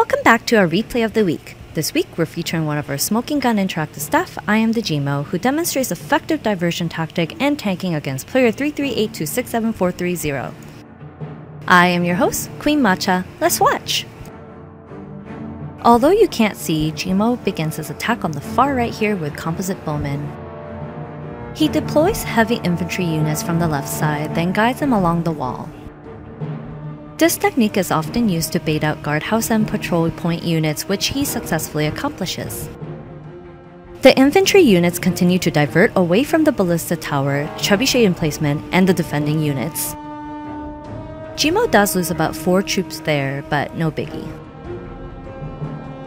Welcome back to our replay of the week. This week, we're featuring one of our smoking gun interactive staff, IamtheGMOE, who demonstrates effective diversion tactic and tanking against player 338267430. I am your host, Queen Matcha. Let's watch! Although you can't see, GMOE begins his attack on the far right here with Composite Bowmen. He deploys heavy infantry units from the left side, then guides them along the wall. This technique is often used to bait out guardhouse and patrol point units, which he successfully accomplishes. The infantry units continue to divert away from the ballista tower, trebuchet emplacement, and the defending units. GMOE does lose about 4 troops there, but no biggie.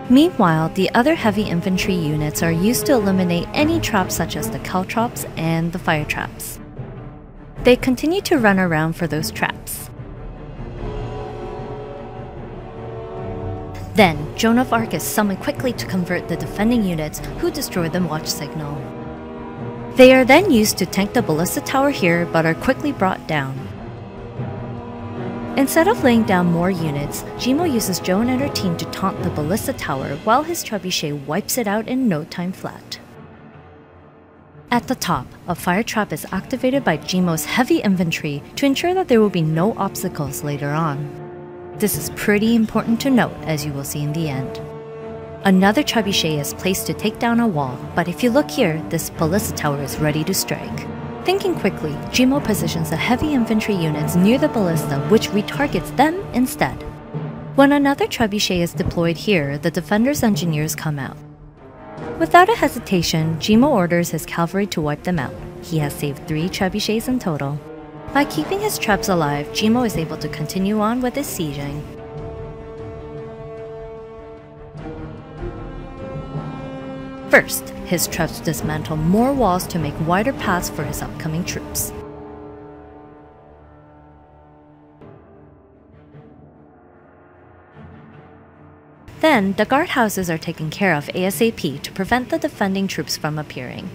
Meanwhile, the other heavy infantry units are used to eliminate any traps such as the caltrops and the fire traps. They continue to run around for those traps. Then, Joan of Arc is summoned quickly to convert the defending units, who destroy the watch signal. They are then used to tank the ballista tower here, but are quickly brought down. Instead of laying down more units, GMOE uses Joan and her team to taunt the ballista tower while his trebuchet wipes it out in no time flat. At the top, a fire trap is activated by GMOE's heavy infantry to ensure that there will be no obstacles later on. This is pretty important to note, as you will see in the end. Another trebuchet is placed to take down a wall, but if you look here, this ballista tower is ready to strike. Thinking quickly, GMOE positions the heavy infantry units near the ballista, which retargets them instead. When another trebuchet is deployed here, the defender's engineers come out. Without a hesitation, GMOE orders his cavalry to wipe them out. He has saved 3 trebuchets in total. By keeping his traps alive, GMOE is able to continue on with his sieging. First, his traps dismantle more walls to make wider paths for his upcoming troops. Then, the guardhouses are taken care of ASAP to prevent the defending troops from appearing.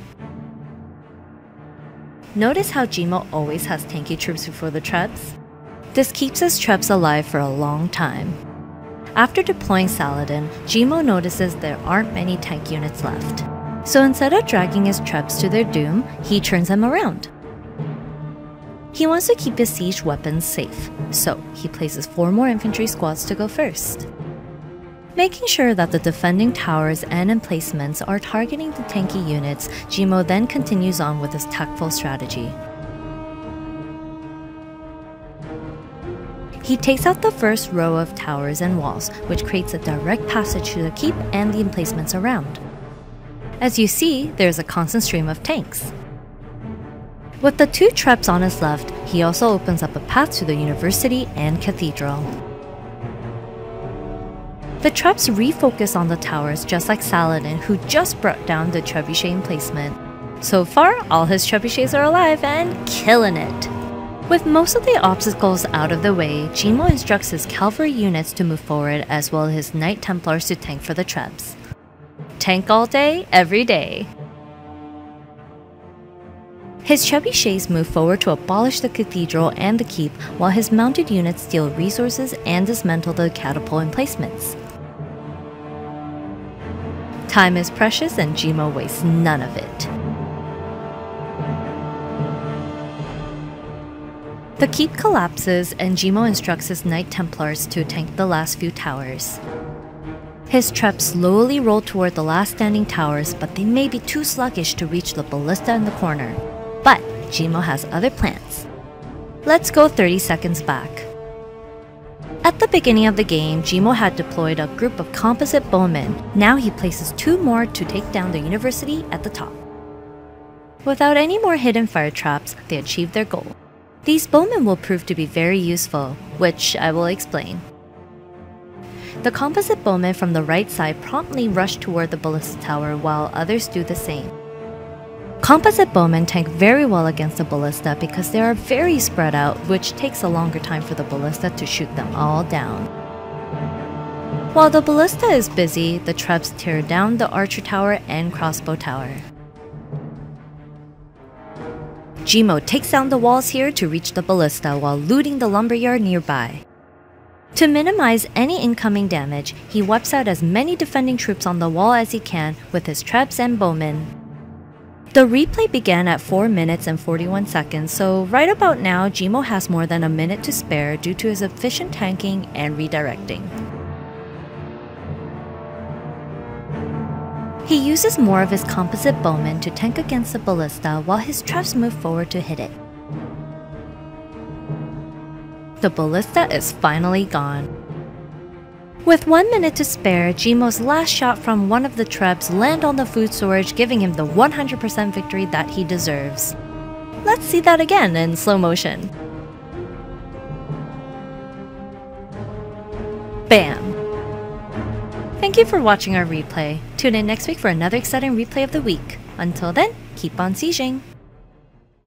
Notice how GMOE always has tanky troops before the trebs? This keeps his trebs alive for a long time. After deploying Saladin, GMOE notices there aren't many tank units left. So instead of dragging his trebs to their doom, he turns them around. He wants to keep his siege weapons safe, so he places 4 more infantry squads to go first. Making sure that the defending towers and emplacements are targeting the tanky units, GMOE then continues on with his tactful strategy. He takes out the first row of towers and walls, which creates a direct passage to the keep and the emplacements around. As you see, there's a constant stream of tanks. With the 2 trebs on his left, he also opens up a path to the university and cathedral. The trebs refocus on the towers just like Saladin, who just brought down the trebuchet emplacement. So far, all his trebuchets are alive and killing it. With most of the obstacles out of the way, GMOE instructs his cavalry units to move forward as well as his Knight Templars to tank for the trebs. Tank all day, every day. His trebuchets move forward to abolish the cathedral and the keep, while his mounted units steal resources and dismantle the catapult emplacements. Time is precious and GMOE wastes none of it. The keep collapses and GMOE instructs his Knight Templars to tank the last few towers. His trebs slowly roll toward the last standing towers, but they may be too sluggish to reach the ballista in the corner. But GMOE has other plans. Let's go 30 seconds back. At the beginning of the game, GMOE had deployed a group of Composite Bowmen. Now he places 2 more to take down the university at the top. Without any more hidden fire traps, they achieved their goal. These Bowmen will prove to be very useful, which I will explain. The Composite Bowmen from the right side promptly rush toward the ballista tower while others do the same. Composite Bowmen tank very well against the ballista because they are very spread out, which takes a longer time for the ballista to shoot them all down. While the ballista is busy, the trebs tear down the archer tower and crossbow tower. GMOE takes down the walls here to reach the ballista while looting the lumberyard nearby. To minimize any incoming damage, he wipes out as many defending troops on the wall as he can with his traps and bowmen. The replay began at 4 minutes and 41 seconds, so right about now, GMOE has more than a minute to spare due to his efficient tanking and redirecting. He uses more of his Composite Bowmen to tank against the ballista while his traps move forward to hit it. The ballista is finally gone. With 1 minute to spare, GMOE's last shot from one of the traps land on the food storage, giving him the 100% victory that he deserves. Let's see that again in slow motion. Bam! Thank you for watching our replay. Tune in next week for another exciting replay of the week. Until then, keep on sieging!